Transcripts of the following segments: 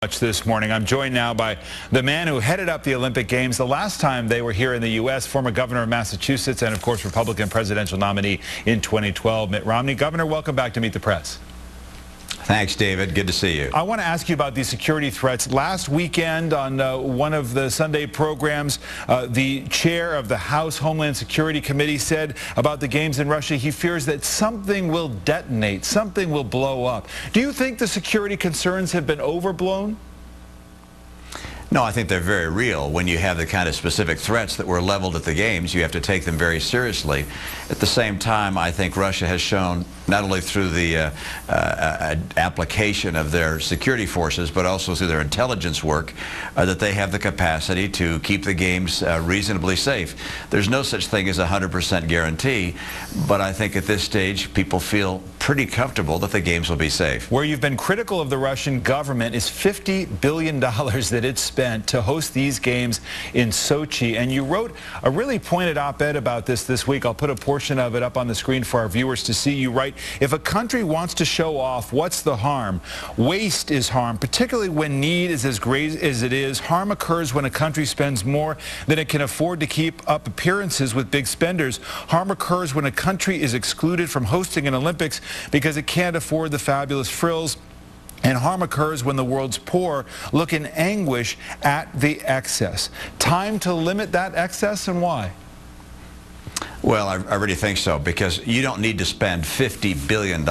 Much this morning. I'm joined now by the man who headed up the Olympic Games the last time they were here in the U.S., former governor of Massachusetts and, of course, Republican presidential nominee in 2012, Mitt Romney. Governor, welcome back to Meet the Press. Thanks, David. Good to see you. I want to ask you about these security threats. Last weekend on one of the Sunday programs, the chair of the House Homeland Security Committee said about the games in Russia, he fears that something will detonate, something will blow up. Do you think the security concerns have been overblown? No, I think they're very real. When you have the kind of specific threats that were leveled at the games, you have to take them very seriously. At the same time, I think Russia has shown, not only through the application of their security forces, but also through their intelligence work, that they have the capacity to keep the games reasonably safe. There's no such thing as a 100% guarantee, but I think at this stage, people feel pretty comfortable that the games will be safe. Where you've been critical of the Russian government is $50 billion that it's spent to host these games in Sochi. And you wrote a really pointed op-ed about this week. I'll put a portion of it up on the screen for our viewers to see. You write, if a country wants to show off, what's the harm? Waste is harm, particularly when need is as great as it is. Harm occurs when a country spends more than it can afford to keep up appearances with big spenders. Harm occurs when a country is excluded from hosting an Olympics because it can't afford the fabulous frills. And harm occurs when the world's poor look in anguish at the excess. Time to limit that excess, and why? Well, I really think so, because you don't need to spend $50 billion,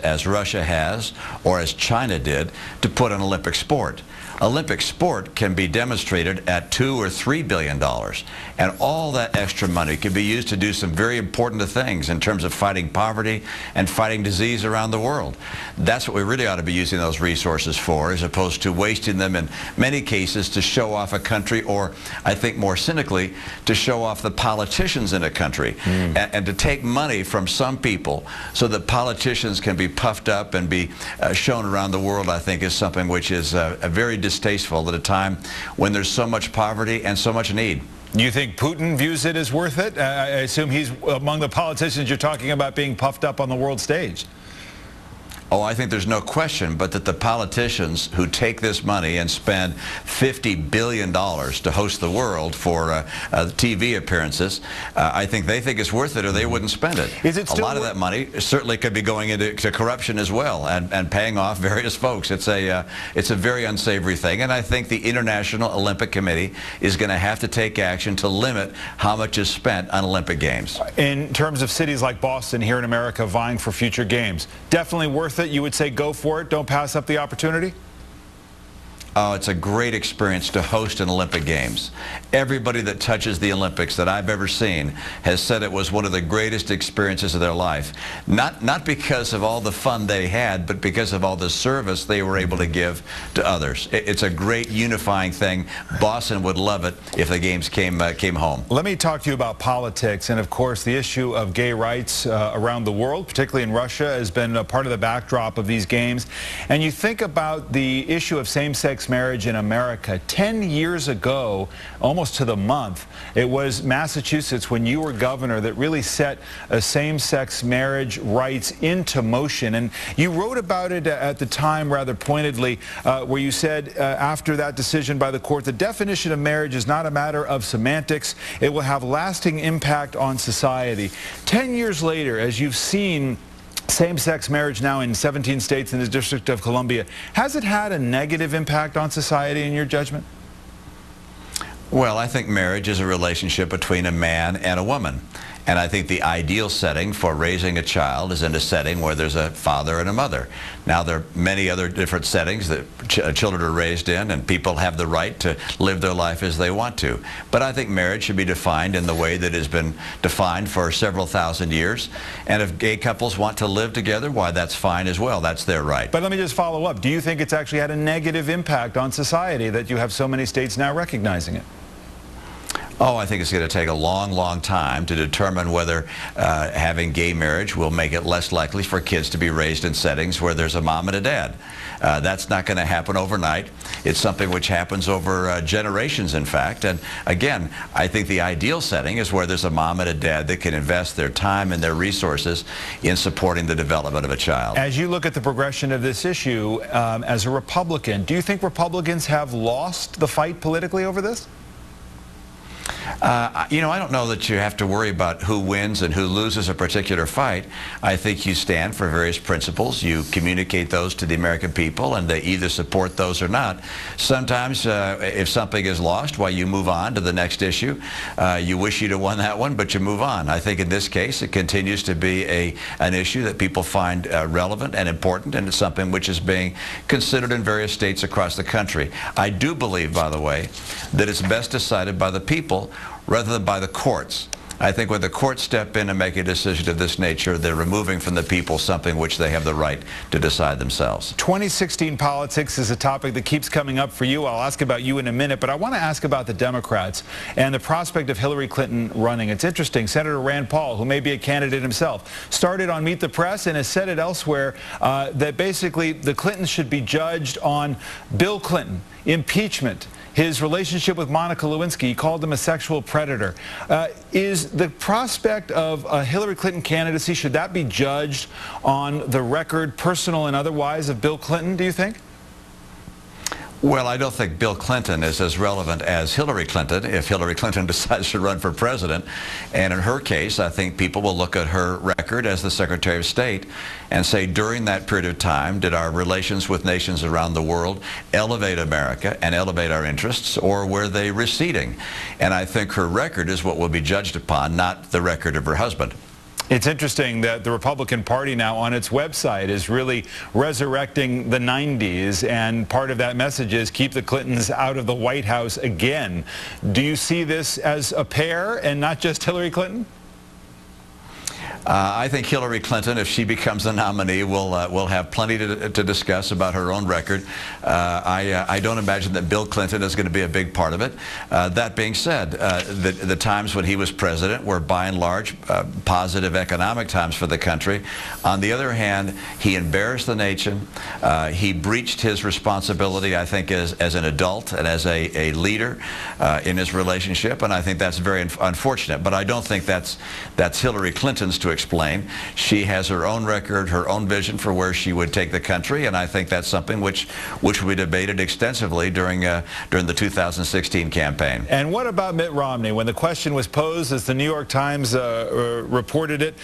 as Russia has, or as China did, to put an Olympic sport. Olympic sport can be demonstrated at $2 or $3 billion, and all that extra money can be used to do some very important things in terms of fighting poverty and fighting disease around the world. That's what we really ought to be using those resources for, as opposed to wasting them in many cases to show off a country, or I think more cynically, to show off the politicians in a country, and to take money from some people so that politicians can be puffed up and be shown around the world, I think is something which is very distasteful at a time when there's so much poverty and so much need. You think Putin views it as worth it? I assume he's among the politicians you're talking about being puffed up on the world stage. Oh, I think there's no question, but that the politicians who take this money and spend $50 billion to host the world for TV appearances, I think they think it's worth it, or they wouldn't spend it. Is it still a lot of that money certainly could be going into corruption as well, and paying off various folks. It's a very unsavory thing, and I think the International Olympic Committee is going to have to take action to limit how much is spent on Olympic Games. In terms of cities like Boston here in America vying for future games, definitely worth it. You would say go for it, don't pass up the opportunity? Oh, it's a great experience to host an Olympic Games. Everybody that touches the Olympics that I've ever seen has said it was one of the greatest experiences of their life. Not because of all the fun they had, but because of all the service they were able to give to others. It's a great unifying thing. Boston would love it if the games came home. Let me talk to you about politics, and of course the issue of gay rights around the world, particularly in Russia, has been a part of the backdrop of these games. And you think about the issue of same-sex marriage in America. 10 years ago, almost to the month, it was Massachusetts, when you were governor, that really set same-sex marriage rights into motion. And you wrote about it at the time rather pointedly, where you said after that decision by the court, the definition of marriage is not a matter of semantics. It will have lasting impact on society. 10 years later, as you've seen same-sex marriage now in 17 states in the District of Columbia, has it had a negative impact on society in your judgment? Well, I think marriage is a relationship between a man and a woman. And I think the ideal setting for raising a child is in a setting where there's a father and a mother. Now, there are many other different settings that children are raised in, and people have the right to live their life as they want to. But I think marriage should be defined in the way that has been defined for several thousand years. And if gay couples want to live together, why, that's fine as well. That's their right. But let me just follow up. Do you think it's actually had a negative impact on society that you have so many states now recognizing it? Oh, I think it's going to take a long, long time to determine whether having gay marriage will make it less likely for kids to be raised in settings where there's a mom and a dad. That's not going to happen overnight. It's something which happens over generations, in fact. And again, I think the ideal setting is where there's a mom and a dad that can invest their time and their resources in supporting the development of a child. As you look at the progression of this issue, as a Republican, do you think Republicans have lost the fight politically over this? You know, I don't know that you have to worry about who wins and who loses a particular fight. I think you stand for various principles. You communicate those to the American people, and they either support those or not. Sometimes, if something is lost, well, you move on to the next issue. You wish you'd have won that one, but you move on. I think in this case, it continues to be an issue that people find relevant and important, and it's something which is being considered in various states across the country. I do believe, by the way, that it's best decided by the people rather than by the courts. I think when the courts step in and make a decision of this nature, they're removing from the people something which they have the right to decide themselves. 2016 politics is a topic that keeps coming up for you. I'll ask about you in a minute, but I want to ask about the Democrats and the prospect of Hillary Clinton running. It's interesting. Senator Rand Paul, who may be a candidate himself, started on Meet the Press and has said it elsewhere that basically the Clintons should be judged on Bill Clinton, impeachment, his relationship with Monica Lewinsky. He called him a sexual predator. Is the prospect of a Hillary Clinton candidacy, should that be judged on the record, personal and otherwise, of Bill Clinton, do you think? Well, I don't think Bill Clinton is as relevant as Hillary Clinton if Hillary Clinton decides to run for president. And in her case, I think people will look at her record as the Secretary of State and say, during that period of time, did our relations with nations around the world elevate America and elevate our interests, or were they receding? And I think her record is what will be judged upon, not the record of her husband. It's interesting that the Republican Party now on its website is really resurrecting the 90s, and part of that message is keep the Clintons out of the White House again. Do you see this as a pair and not just Hillary Clinton? I think Hillary Clinton, if she becomes the nominee, will have plenty to discuss about her own record. I don't imagine that Bill Clinton is going to be a big part of it. That being said, the times when he was president were by and large positive economic times for the country. On the other hand, he embarrassed the nation. He breached his responsibility, I think, as an adult and as a leader in his relationship, and I think that's very unfortunate. But I don't think that's Hillary Clinton's to explain. She has her own record, her own vision for where she would take the country, and I think that's something which will be debated extensively during the 2016 campaign. And what about Mitt Romney? When the question was posed, as the New York Times reported it,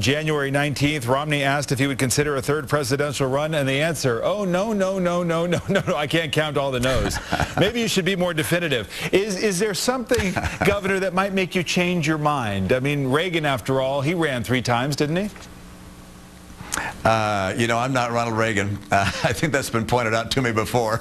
January 19th, Romney asked if he would consider a third presidential run, and the answer, oh, no, no, no, no, no, no, no, I can't count all the no's. Maybe you should be more definitive. Is there something, Governor, that might make you change your mind? I mean, Reagan, after all, he ran 3 times, didn't he? You know, I'm not Ronald Reagan. I think that's been pointed out to me before.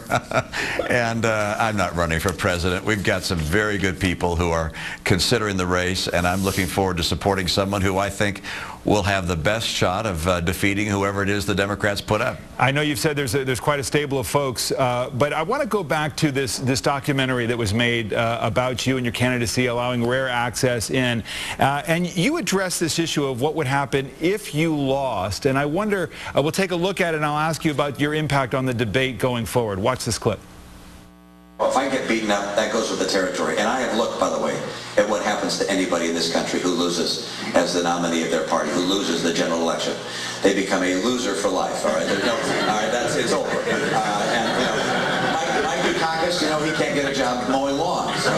And I'm not running for president. We've got some very good people who are considering the race, and I'm looking forward to supporting someone who I think will have the best shot of defeating whoever it is the Democrats put up. I know you've said there's quite a stable of folks, but I want to go back to this documentary that was made about you and your candidacy, allowing rare access in. And you addressed this issue of what would happen if you lost. And I wonder, we'll take a look at it, and I'll ask you about your impact on the debate going forward. Watch this clip. Well, if I get beaten up, that goes with the territory. And I have looked, by the way, at what happens to anybody in this country who loses as the nominee of their party, who loses the general election. They become a loser for life, all right? All right, it's over. And, you know, Mike Dukakis, you know, he can't get a job mowing lawns. So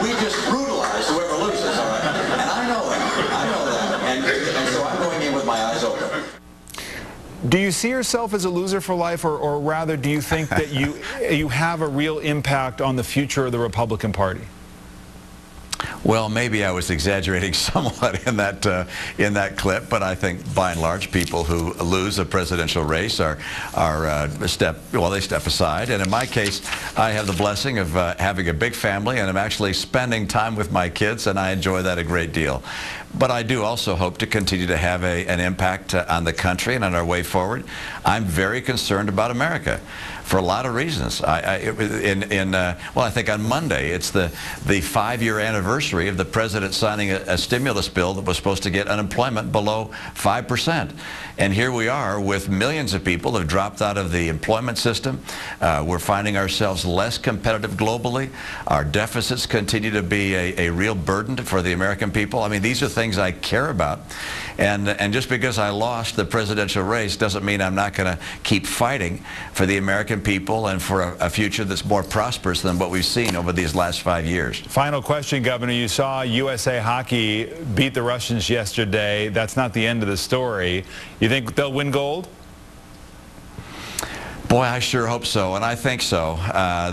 we just brutalize whoever loses, all right? And I know that. And so I'm going in with my eyes open. Do you see yourself as a loser for life, or rather do you think that you have a real impact on the future of the Republican Party? Well, maybe I was exaggerating somewhat in that clip, but I think by and large, people who lose a presidential race they step aside. And in my case, I have the blessing of having a big family, and I'm actually spending time with my kids, and I enjoy that a great deal. But I do also hope to continue to have an impact on the country and on our way forward. I'm very concerned about America for a lot of reasons. I think on Monday, it's the 5-year anniversary of the president signing a stimulus bill that was supposed to get unemployment below 5%. And here we are with millions of people who have dropped out of the employment system. We're finding ourselves less competitive globally. Our deficits continue to be a real burden for the American people. I mean, these are things I care about. And just because I lost the presidential race doesn't mean I'm not going to keep fighting for the American people and for a future that's more prosperous than what we've seen over these last 5 years. Final question, Governor. You saw USA Hockey beat the Russians yesterday. That's not the end of the story. You think they'll win gold? Boy, I sure hope so, and I think so.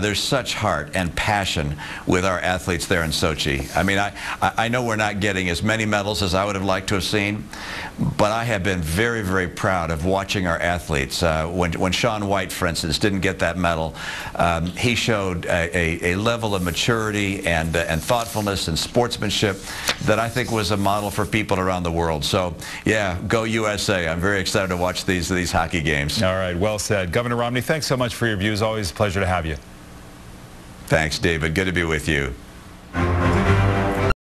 There's such heart and passion with our athletes there in Sochi. I mean, I know we're not getting as many medals as I would have liked to have seen, but I have been very, very proud of watching our athletes. When Shaun White, for instance, didn't get that medal, he showed a level of maturity and thoughtfulness and sportsmanship that I think was a model for people around the world. So, yeah, go USA. I'm very excited to watch these hockey games. All right, well said. Governor Romney, thanks so much for your views. Always a pleasure to have you. Thanks, David. Good to be with you.